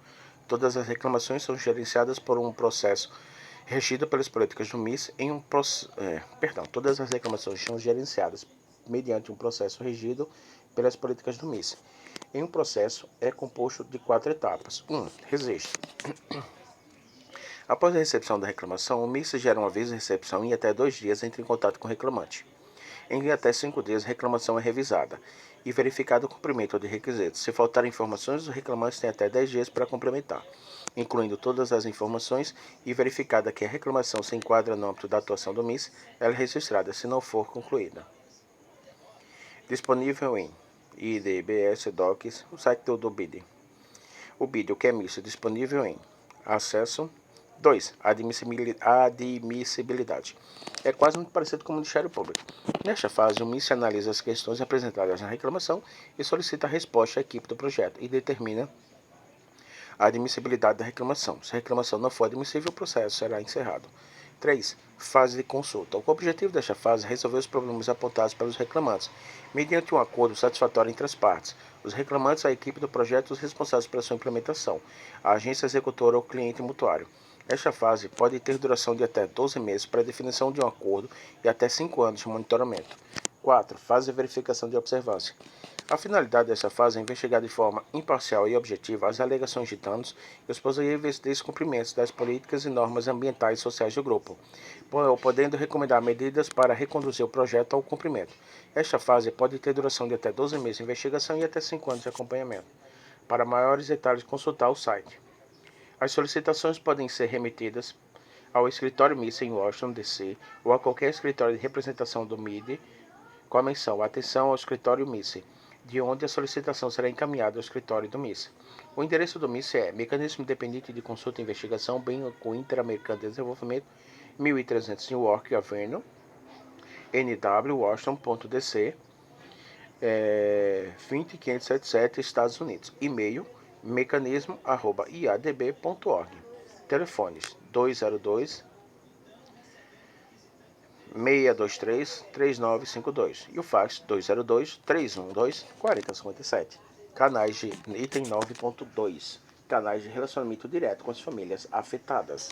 Todas as reclamações são gerenciadas por um processo regido pelas políticas do MIS todas as reclamações são gerenciadas mediante um processo regido pelas políticas do MIS. Em um processo é composto de 4 etapas. 1. Registro. Após a recepção da reclamação, o MIS gera um aviso de recepção e em até 2 dias entra em contato com o reclamante. Em até 5 dias, a reclamação é revisada e verificado o cumprimento de requisitos. Se faltarem informações, o reclamante tem até 10 dias para complementar, incluindo todas as informações, e verificada que a reclamação se enquadra no âmbito da atuação do MIS, ela é registrada, se não for concluída. Disponível em IDBS Docs, o site do BID. O BID, o que é MIS, disponível em acesso. 2. Admissibilidade. É quase muito parecido com o Ministério Público. Nesta fase, o MIS analisa as questões apresentadas na reclamação e solicita a resposta à equipe do projeto e determina a admissibilidade da reclamação. Se a reclamação não for admissível, o processo será encerrado. 3. Fase de consulta. O objetivo desta fase é resolver os problemas apontados pelos reclamantes, mediante um acordo satisfatório entre as partes, os reclamantes, a equipe do projeto e os responsáveis pela sua implementação, a agência executora ou cliente mutuário. Esta fase pode ter duração de até 12 meses para a definição de um acordo e até 5 anos de monitoramento. 4. Fase de verificação de observância. A finalidade desta fase é investigar de forma imparcial e objetiva as alegações de danos e os possíveis descumprimentos das políticas e normas ambientais e sociais do grupo, podendo recomendar medidas para reconduzir o projeto ao cumprimento. Esta fase pode ter duração de até 12 meses de investigação e até 5 anos de acompanhamento. Para maiores detalhes, consultar o site. As solicitações podem ser remetidas ao escritório MIS em Washington, D.C., ou a qualquer escritório de representação do MID, com a menção "Atenção ao escritório MIS", de onde a solicitação será encaminhada ao escritório do MIS. O endereço do MIS é Mecanismo Independente de Consulta e Investigação, Banco Interamericano de Desenvolvimento, 1300 Newark Avenue, NW, Washington.DC, 20577, Estados Unidos. E-mail mecanismo@iadb.org. Telefones 202 623 3952 e o fax 202 312 4057. Canais de item 9.2. Canais de relacionamento direto com as famílias afetadas.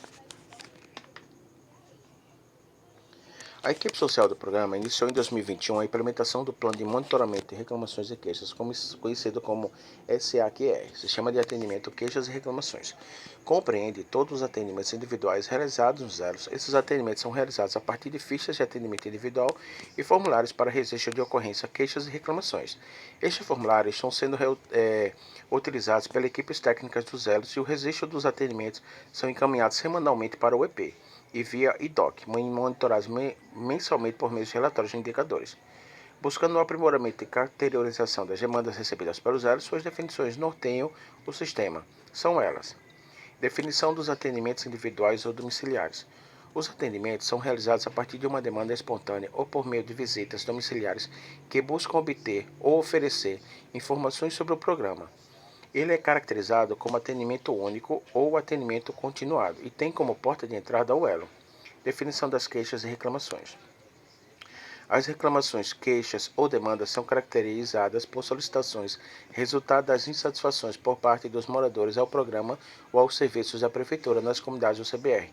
A equipe social do programa iniciou em 2021 a implementação do Plano de Monitoramento de Reclamações e Queixas, conhecido como SAQR, Sistema de Atendimento Queixas e Reclamações. Compreende todos os atendimentos individuais realizados nos elos. Esses atendimentos são realizados a partir de fichas de atendimento individual e formulários para registro de ocorrência, queixas e reclamações. Estes formulários estão sendo utilizados pelas equipes técnicas dos elos e o registro dos atendimentos são encaminhados semanalmente para o EP e via IDOC, monitorados mensalmente por meio de relatórios de indicadores. Buscando o aprimoramento e caracterização das demandas recebidas pelos elos, suas definições norteiam o sistema. São elas: definição dos atendimentos individuais ou domiciliares. Os atendimentos são realizados a partir de uma demanda espontânea ou por meio de visitas domiciliares que buscam obter ou oferecer informações sobre o programa. Ele é caracterizado como atendimento único ou atendimento continuado e tem como porta de entrada o elo. Definição das queixas e reclamações. As reclamações, queixas ou demandas são caracterizadas por solicitações resultado das insatisfações por parte dos moradores ao programa ou aos serviços da Prefeitura nas comunidades do CBR,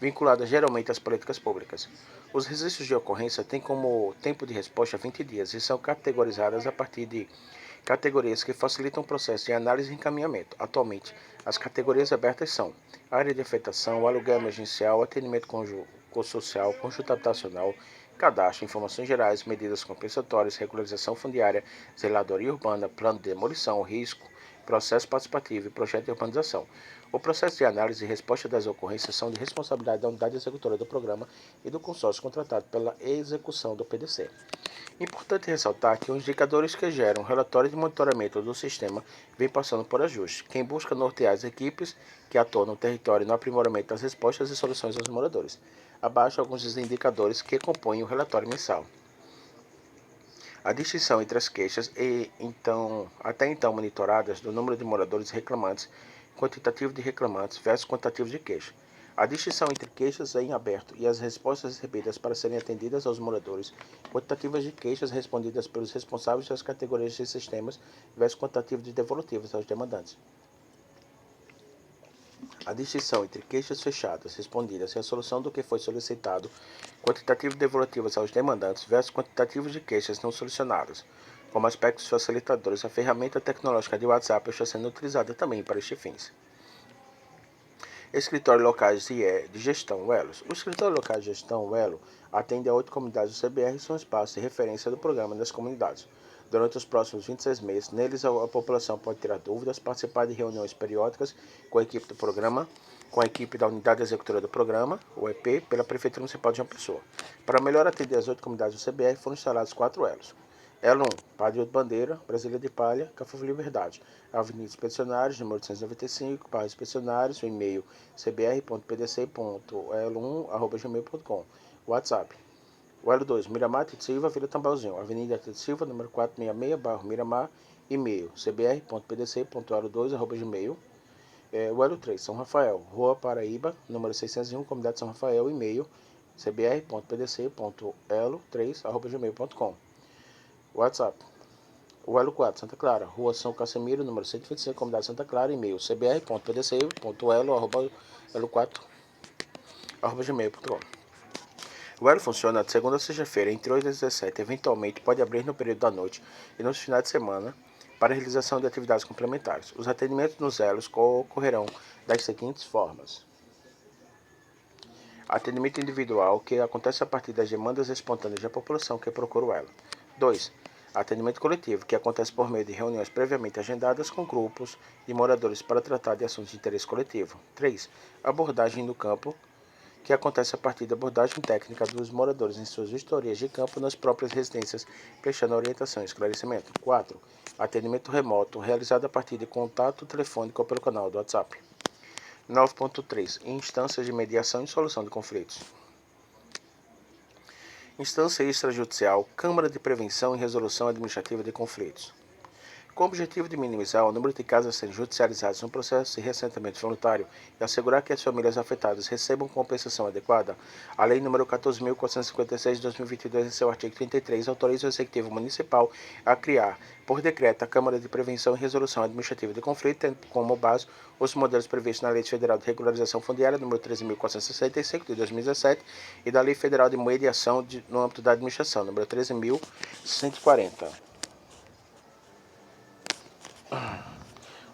vinculadas geralmente às políticas públicas. Os registros de ocorrência têm como tempo de resposta 20 dias e são categorizadas a partir de categorias que facilitam o processo de análise e encaminhamento. Atualmente, as categorias abertas são área de afetação, aluguel emergencial, atendimento social, conjunto habitacional, cadastro, informações gerais, medidas compensatórias, regularização fundiária, zeladoria urbana, plano de demolição, risco, processo participativo e projeto de urbanização. O processo de análise e resposta das ocorrências são de responsabilidade da unidade executora do programa e do consórcio contratado pela execução do PDC. Importante ressaltar que os indicadores que geram relatório de monitoramento do sistema vêm passando por ajuste. Quem busca nortear as equipes que atuam no território no aprimoramento das respostas e soluções aos moradores. Abaixo alguns dos indicadores que compõem o relatório mensal. A distinção entre as queixas até então monitoradas do número de moradores reclamantes, quantitativo de reclamantes versus quantitativo de queixas. A distinção entre queixas em aberto e as respostas recebidas para serem atendidas aos moradores, quantitativas de queixas respondidas pelos responsáveis das categorias de sistemas versus quantitativo de devolutivas aos demandantes. A distinção entre queixas fechadas respondidas e a solução do que foi solicitado, quantitativo de devolutivas aos demandantes versus quantitativos de queixas não solucionadas. Como aspectos facilitadores, a ferramenta tecnológica de WhatsApp está sendo utilizada também para estes fins. Escritórios locais de gestão Elos. O escritório local de gestão Elo atende a 8 comunidades do CBR e são espaços de referência do programa das comunidades. Durante os próximos 26 meses, neles a população pode tirar dúvidas, participar de reuniões periódicas com a equipe do programa, com a equipe da unidade executora do programa, o EP, pela Prefeitura Municipal de João Pessoa. Para melhor atender as 8 comunidades do CBR, foram instalados 4 elos. Elo 1, Padre de Bandeira, Brasília de Palha, Cafofo Liberdade. Avenida Expedicionários, número 895, Bairro Expedicionários, o e-mail cbr.pdc.elo1@gmail.com. WhatsApp. O Elo 2, Miramar, Tito Silva, Vila Tambalzinho. Avenida Tito Silva, número 466, bairro Miramar, e-mail cbr.pdc.elo2@gmail. O Elo 3, São Rafael, Rua Paraíba, número 601, Comunidade São Rafael, e-mail cbr.pdc.elo3@gmail.com. WhatsApp. O Elo 4, Santa Clara, Rua São Casemiro, número 125, Comunidade Santa Clara, e-mail cbr.pdc.elo@gmail.com. O Elo funciona de segunda a sexta-feira, entre 8 e 17. Eventualmente, pode abrir no período da noite e nos finais de semana para a realização de atividades complementares. Os atendimentos nos Elos ocorrerão das seguintes formas. Atendimento individual, que acontece a partir das demandas espontâneas da população que procura o Elo. 2. Atendimento coletivo, que acontece por meio de reuniões previamente agendadas com grupos de moradores para tratar de assuntos de interesse coletivo. 3. Abordagem no campo, que acontece a partir da abordagem técnica dos moradores em suas vistorias de campo nas próprias residências, prestando orientação e esclarecimento. 4. Atendimento remoto, realizado a partir de contato telefônico ou pelo canal do WhatsApp. 9.3. Instâncias de mediação e solução de conflitos. Instância extrajudicial, Câmara de Prevenção e Resolução Administrativa de Conflitos. Com o objetivo de minimizar o número de casos a serem judicializados no processo de reassentamento voluntário e assegurar que as famílias afetadas recebam compensação adequada, a Lei nº 14.456 de 2022, em seu artigo 33, autoriza o Executivo Municipal a criar, por decreto, a Câmara de Prevenção e Resolução Administrativa de Conflito, tendo como base os modelos previstos na Lei Federal de Regularização Fundiária nº 13.465 de 2017 e da Lei Federal de Mediação no âmbito da administração, nº 13.140.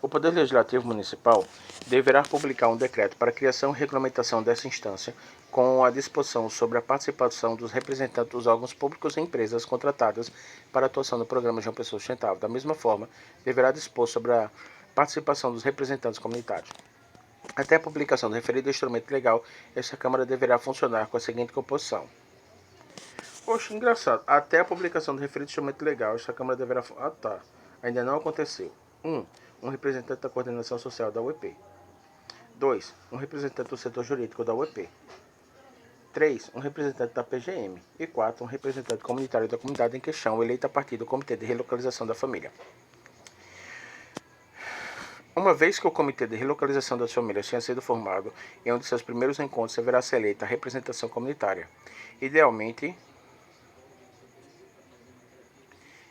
O Poder Legislativo Municipal deverá publicar um decreto para a criação e regulamentação dessa instância, com a disposição sobre a participação dos representantes dos órgãos públicos e empresas contratadas para a atuação no Programa João Pessoa Sustentável. Da mesma forma, deverá dispor sobre a participação dos representantes comunitários. Até a publicação do referido instrumento legal, esta Câmara deverá funcionar com a seguinte composição. Poxa, engraçado. Até a publicação do referido instrumento legal, esta Câmara deverá... Ainda não aconteceu. 1. Um representante da coordenação social da UEP. 2. Um representante do setor jurídico da UEP. 3. Um representante da PGM. E 4. Um representante comunitário da comunidade em questão, eleito a partir do Comitê de Relocalização da Família. Uma vez que o Comitê de Relocalização das Famílias tenha sido formado, em um de seus primeiros encontros deverá ser eleita a representação comunitária. Idealmente,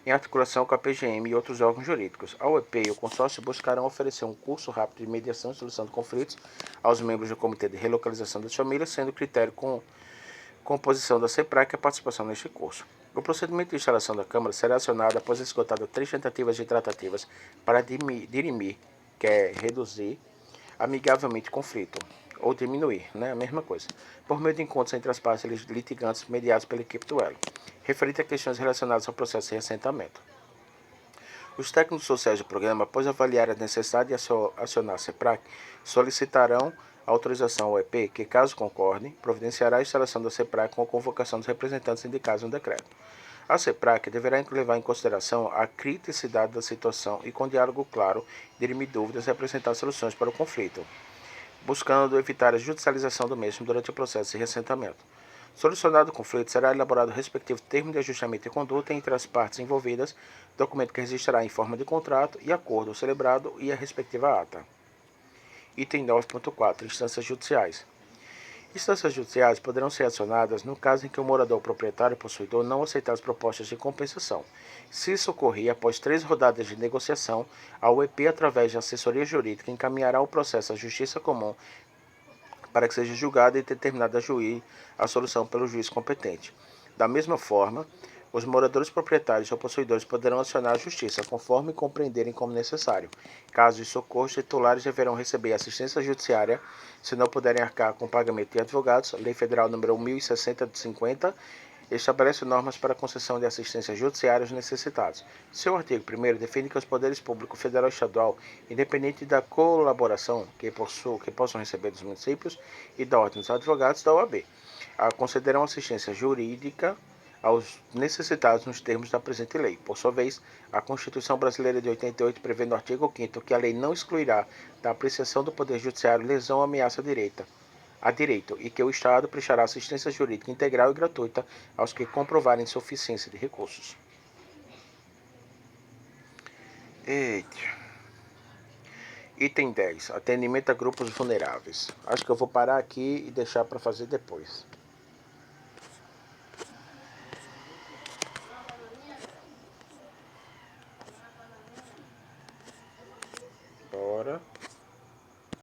em articulação com a PGM e outros órgãos jurídicos. A UEP e o consórcio buscarão oferecer um curso rápido de mediação e solução de conflitos aos membros do Comitê de Relocalização das Famílias, sendo critério com composição da CEPRAC a participação neste curso. O procedimento de instalação da Câmara será acionado após esgotadas 3 tentativas de tratativas para dirimir, que é reduzir, amigavelmente conflito. ou diminuir, né? A mesma coisa, por meio de encontros entre as partes litigantes mediados pela equipe do elo, referente a questões relacionadas ao processo de reassentamento. Os técnicos sociais do programa, após avaliar a necessidade de acionar a CEPRAC, solicitarão autorização ao EP, que, caso concorde, providenciará a instalação da CEPRAC com a convocação dos representantes indicados no decreto. A CEPRAC deverá levar em consideração a criticidade da situação e, com diálogo claro, dirimir dúvidas e apresentar soluções para o conflito, buscando evitar a judicialização do mesmo durante o processo de reassentamento. Solucionado o conflito, será elaborado o respectivo termo de ajustamento e conduta entre as partes envolvidas, documento que resistirá em forma de contrato e acordo celebrado e a respectiva ata. Item 9.4. Instâncias judiciais. Instâncias judiciais poderão ser acionadas no caso em que o morador proprietário possuidor não aceitar as propostas de compensação. Se isso ocorrer após 3 rodadas de negociação, a UEP, através de assessoria jurídica, encaminhará o processo à Justiça Comum para que seja julgada e determinada a juiz a solução pelo juiz competente. Da mesma forma, os moradores proprietários ou possuidores poderão acionar a Justiça, conforme compreenderem como necessário. Caso isso ocorra, os titulares deverão receber assistência judiciária, se não puderem arcar com pagamento de advogados. Lei Federal nº 1060 de 50 estabelece normas para a concessão de assistência judiciária aos necessitados. Seu artigo 1º define que os poderes públicos federal e estadual, independente da colaboração que possam receber dos municípios e da ordem dos advogados da OAB, concederão assistência jurídica aos necessitados nos termos da presente lei. Por sua vez, a Constituição Brasileira de 88 prevê no artigo 5º que a lei não excluirá da apreciação do Poder Judiciário lesão ou ameaça a direito e que o Estado prestará assistência jurídica integral e gratuita aos que comprovarem insuficiência de recursos. Eita. Item 10. Atendimento a grupos vulneráveis. Acho que eu vou parar aqui e deixar para fazer depois.